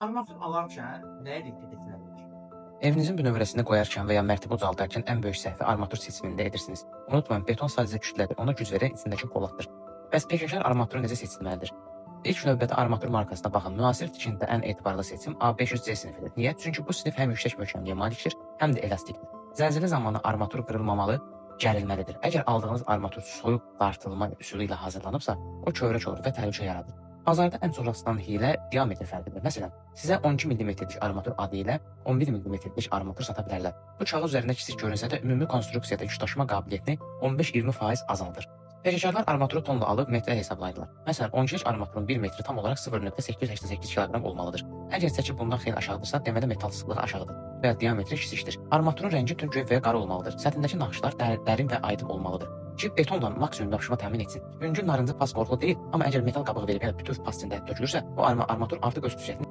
Armatur alarkən nəyə diqqət etməliyik? Evinizin bünövrəsində qoyarkən və ya mərtəbə ucaldarkən ən böyük səhvi armatur seçimində edirsiniz. Unutmayın, beton sadəcə kütlədir, ona güc verən içindəki poladdır. Bəs peşəkar armaturu necə seçilməlidir? İlk növbədə armatur markasına baxın. Müasir tikintidə ən etibarlı seçim A500C sinifidir. Niyə? Çünki bu sinif həm yüksək möhkəmliyə malikdir, həm də elastikdir. Zəlzələ zamanı armatur qırılmamalı, gərilməlidir. Əgər aldığınız armatur soyuq dartılma üsulu ilə hazırlanıbsa, o kövrək olur və təhlükə yaradır. Bazarda ən çox rastlanan hiylə diametr fərqidir. Məsələn, sizə 12 mm-lik armatur adı ilə 11 mm-lik armatur sata bilərlər. Bu kağız üzərində kiçik görünsə də ümumi konstruksiyada yükdaşıma qabiliyyətini 15-20% azaldır. Peşəkarlar armaturu tonla alıb metrə hesablayırlar. Məsələn, 12-lik armaturun 1 metri tam olaraq 0,888 kq olmalıdır. Əgər çəki bundan xeyli aşağıdırsa, deməli metal sıxlığı aşağıdır və ya diametri kiçikdir. Armaturun rəngi tünd göy və ya qara olmalıdır. Səthindəki naxışlar dərin və aydın olmalıdır ki, betonla maksimum yapışma təmin etsin. Yüngül narıncı pas qorxulu deyil, amma əgər metal qabığı verib ya da bütöv pas içində tökülürsə, o armatur artıq öz xüsusiyyətini